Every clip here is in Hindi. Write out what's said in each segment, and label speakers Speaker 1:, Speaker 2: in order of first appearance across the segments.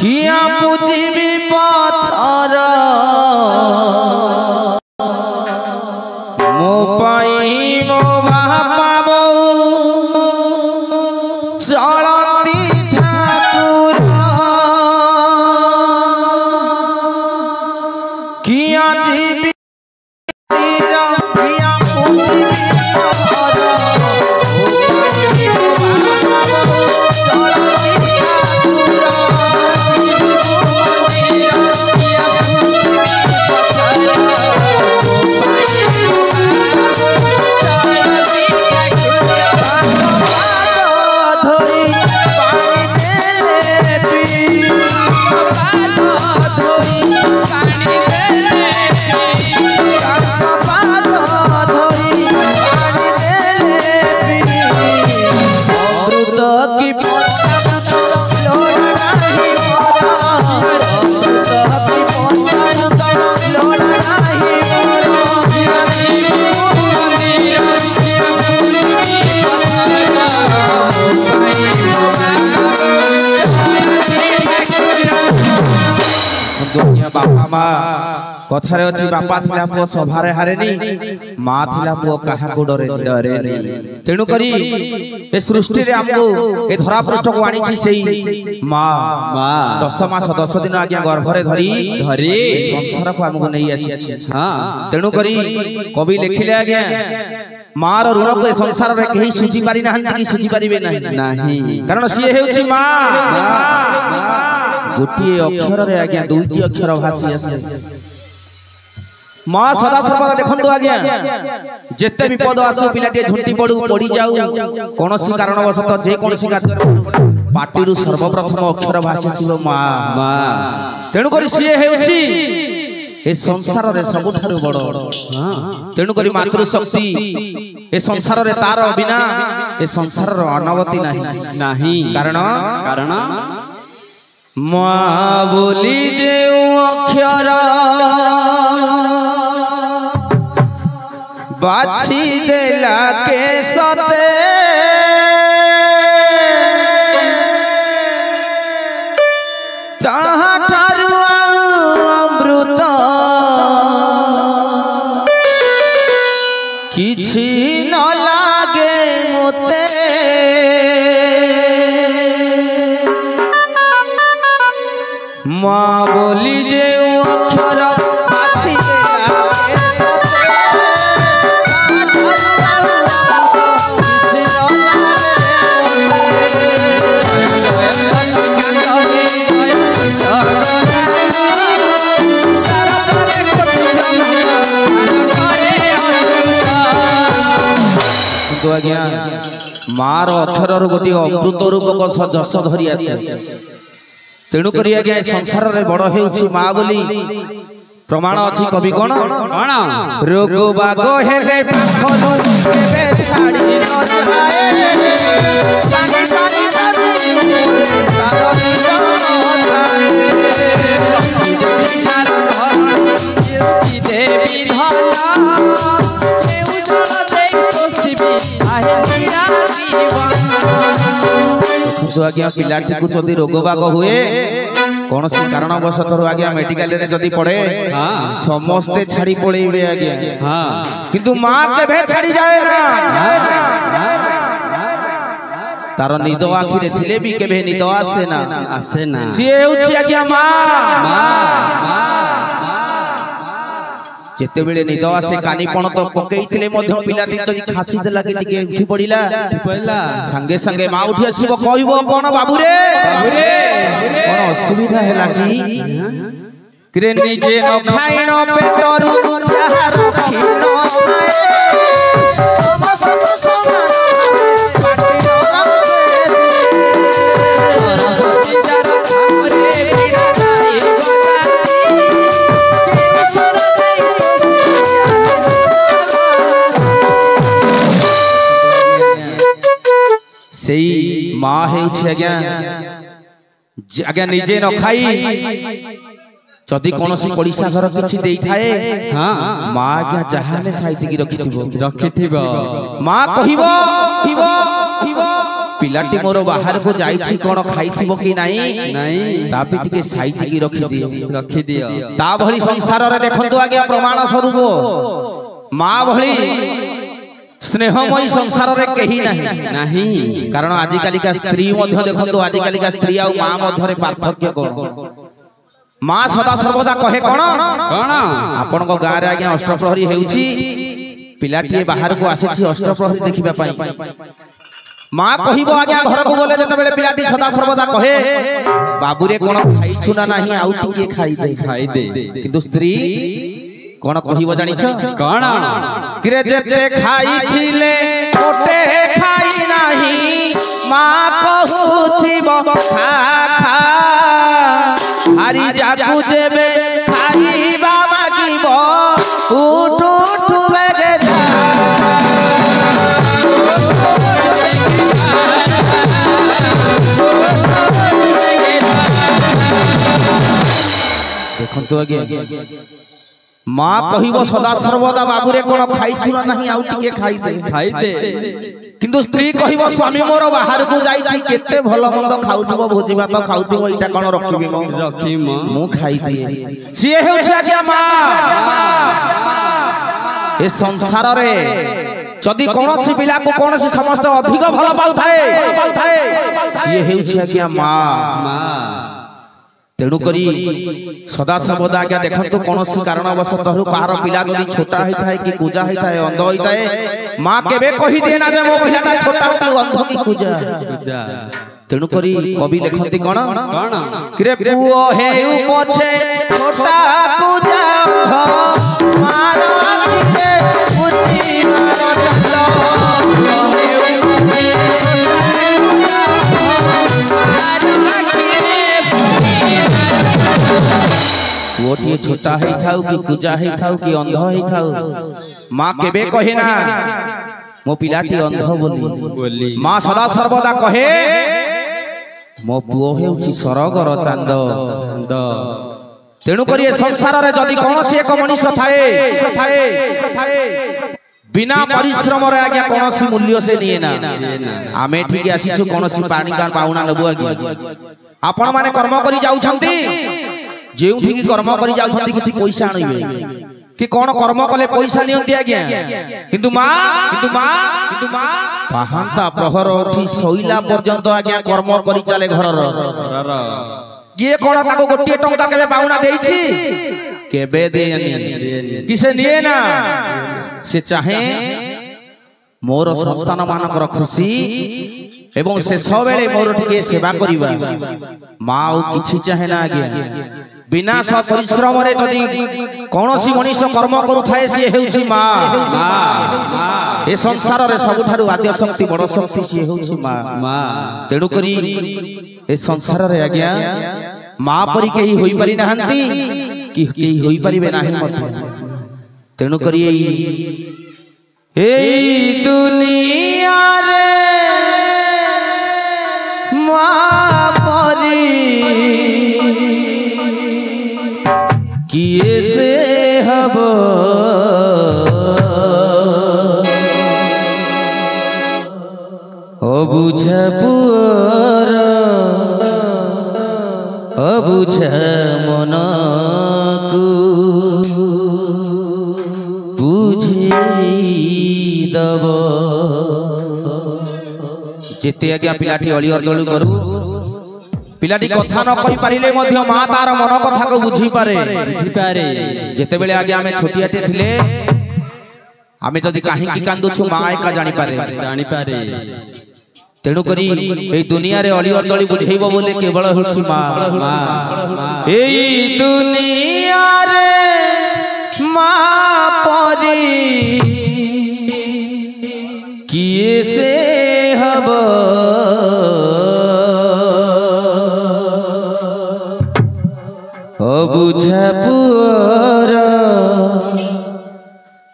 Speaker 1: किया पूजिबी पथर मो पाई मो बापा बो चलती ठाकुर किया जीवी किया पूजिबी पथर बापा माँ कथारे अच्छी बापा थिला पुओ सभारे हारेनी माँ थिला पुओ कहा को डरेनी तेणु करी ए सृष्टि रे हमको ए धरा पृष्ठ को आनी छी सेई माँ 10 मास 10 दिन आज्ञा गर्भरे धरी संसार को हमको नहीं आसी हां तेणु करी कवि लिखिले आज्ञा माँ रो ऋण को संसार रे केही सुझी पारि नाहंती कि सुझी पारिबे नाही कारण सिए हेउची माँ गोटे अक्षर रे आज्ञा दुईटी अक्षर भासी आसे माँ सदा सर्वदा देखंतु आज्ञा जेते विपद आसु पिलाटे झुंटी पड़ी जाऊ कोनोसी कारणवशत जे कोनोसी पाटिरु सर्वप्रथम अक्षर भासी आसीबो माँ तेणु करी सिए हेउची ए संसार रे सबुठारु बड़ तेणु करी मातृ शक्ति ए संसार रे तार बिना ए संसार रो अनगति नाही कारण माँ बोली जे अक्षर बाछी देला के सते ताहा ठारु अमृत किछि न लागे मोते माँ बोली जे अक्षर बाछी देला के सते आज्ञा मार अक्षर गोटे अमृत रूपक जस धरी आसे तेणु करी आज्ञा संसार रे बड़ हेउछि माँ बोली प्रमाण अछि कवि कोन रोग बाग हेले पाखनु केबे छाड़ी न तो आज्ञा पिलाटी को जदि रोग बाग हुए कौन सी कारणवशत आज्ञा मेडिकल रे जदि पड़े समस्ते छाड़ी पड़े आज्ञा किंतु माँ केभे छाड़ी जाए ना तार निद आखिरे थिले भी केभे निद आसे ना सी हेउछि आज्ञा माँ जेते बेले निद आसे कानी पण तो पकेइथिले मध्य पिलाटी जदि खासी देला कि टिके उठी पड़िला संगे संगे माँ उठी आसीबो कहइबो कोन बाबू रे कोन असुविधा हैला कि रे निजे न खाइन पेटरु याहा रखि न समस्त समान पाटी सरस्वती चार हमरे बिना नाई सेई माँ हेउछि आज्ञा निजे न खाई जदि कौन पड़िशा घर किसी दे थाए माँ आज्ञा जहां साइति रखि माँ कह पिलाटी मोर बाहर को जाइछि कोन खाइथिबो कि नहीं तापि टिके साइति की रखि दियो ता भली संसार रे देखंतु आज्ञा प्रमाण स्वरूप माँ भली स्नेहमयी संसार रे कहीं नहीं कारण आजि काली का स्त्री मध्य देखंतु आजि काली का स्त्री आ माँ मध्य रे पार्थक्य कोन माँ सदा सर्वदा कहे कोन आपन को गाँ रे आज्ञा अष्टप्रहरी हेउछि पिलाटी बाहर को आसीछि अष्टप्रहरी देखिबा पई माँ कहब आज्ञा घर को गले जते पिलाटी सदा सर्वदा कहे बाबू रे कोन खाइछु ना नाही आउ टिके खाई दे किंतु स्त्री कोन कहब जानिछ कोन किरे जते खाइथिले ओटे खाई नाही माँ कहूथिबो खा खा हरि जाकू जेबे खाइबा मागिबो उठ उठ बेगे जा देखंतु आगे माँ कहब सदा सर्वदा बाबू रे कोन खाइछु ना नाही आउ टिके खाई दे किंतु स्त्री कहब स्वामी मोर बाहर को जाइछि केते भलो मंद खाउथबो भोजी भात खाउथबो इटा कोन रखी मु खाई दिए सिए हेउछि आज्ञा माँ ए संसार रे जदि कोनोसी पिला को कोनोसी समस्त अधिक भल पाउ थाए सिए हेउछि आज्ञा माँ तेणु करी सदा सर्वदा आज्ञा देखंतु कोनोसी कारणवशतः कहार पिला जदि छोटा होइथाय कि कुजा होइथाय अंध होइथाय माँ केबे कहि दे ना जे मो पिलाटा छोटा कि अंध कि कुजा तेणु करी कवि लेखंती कोन किरे पुओ हेउ पछे छोटा कुजा मारो के बुद्धि गोटे छोटा है थाउ कि कुजा है थाउ कि अंध है थाउ माँ केबे कहे ना मो पिलाटी अंध बोली माँ सदा सर्वदा कहे मो पुओ हेउछि सरगर चांद तेणु करी संसार रे जदि कोनोसी एक मनुष्य थाए बिना परिश्रम रे आज्ञा कोनोसी मूल्य से निए ना आमे ठीक आसीछु कोनोसी पानी का पाउना नबु आज्ञा आपण माने कर्म करी जाउछंती जेउठी की कर्म करी जाउछंती किछि पैसा आनिबे कि कोन कर्म कले पैसा नियंती आज्ञा किंतु माँ पाहांता प्रहर उठी सोइला पर्यंत आज्ञा कर्म करी चले घरर ये कोन ताको गोटे टंका केबे पाउना देइछि केबे देनी किसे निए ना से चाहे मोर संतान मानकर खुशी एवं से सबेले मोर टिके सेवा करिबा माँ किछि चाहे ना आज्ञा बिना सब परिश्रम रे जदि कोनोसी मनुष्य कर्म करूथाए से हेउछि माँ ए संसार रे सबुठारु आद्य शक्ति बड़ शक्ति से हेउछि माँ तेणु करी ए संसार रे आज्ञा माँ परि केही होई पारि नाहंती कि केही होई परिबे नाही मते तेणु करी एई दुनिया रे माँ परी किए से हब अबुझ पुअर अबुझ मन को बुझी दब जेते आज्ञा पिलाटी अली अरदलु करू पिलाटी कथा न कहि पारिले मध्य माँ तार मन कथा को बुझी पारे जेते बेले आज्ञा हमें छोटियाटे थिले हमें जदि काहे की कांदुछु माँ एका जानि पारे तेणु करी ए दुनिया रे अली अरदलि बुझेइबो बोले केवल होछि माँ ए दुनिया रे माँ परी किए से हब अबुझ पुअर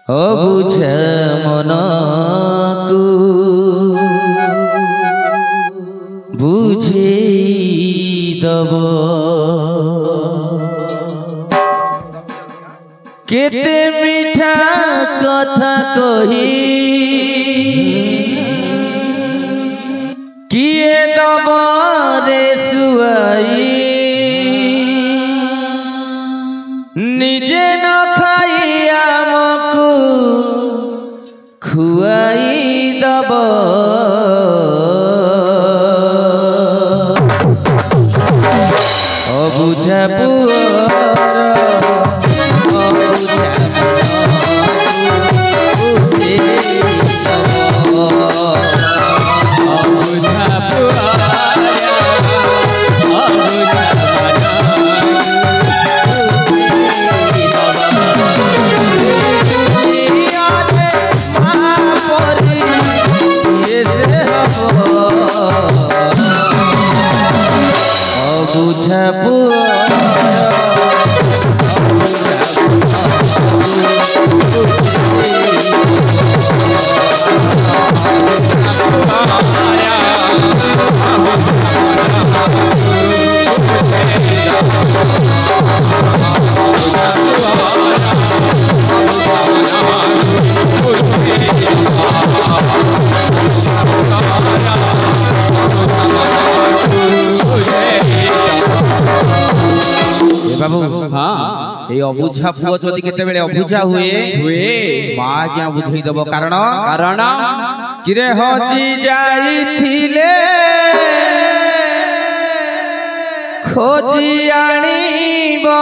Speaker 1: अबुझ मन को बुझी दब केते मीठा कथा कही किए दब रे सुआई निजे न खाई आमको खुआई दब अबुझा बाबू हाँ ये अबुझा पुओ जदि केते बेले अबुझा हुए मां क्या बुझई दबो कारण किरे हजी जाईथिले खोजी आनीबो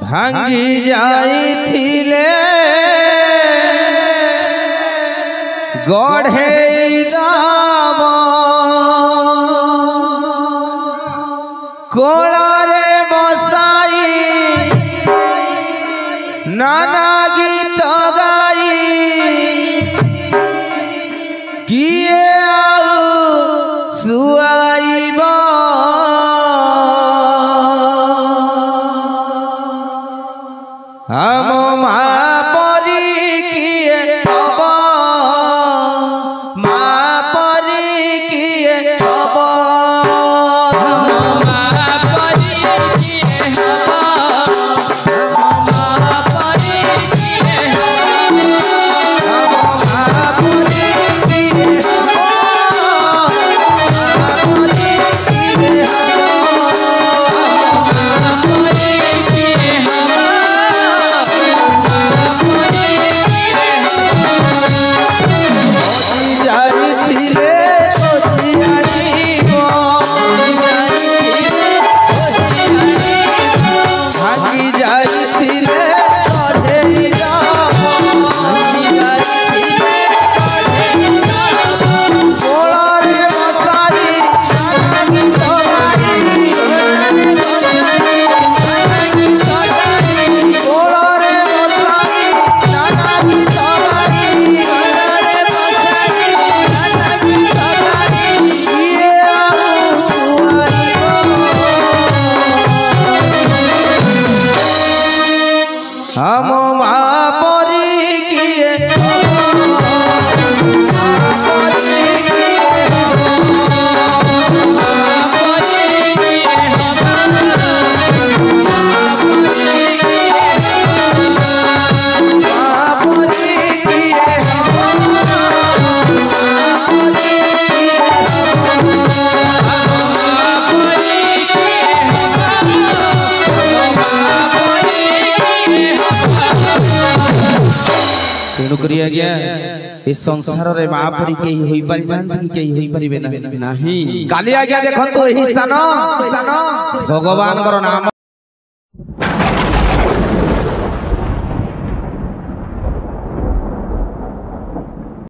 Speaker 1: भांगी जाईथिले गढ़े दाबो कोलारे बसाई नाना गीत गाई किए आउ सुआईब हम महापरी किए हब महापरी किए हब हम महापरी किए तेणुक आज्ञा इस संसार रे महापरी के होई पारि नांती के होई परिबे नाही काली आज्ञा देखंतो एही स्थान भगवान नाम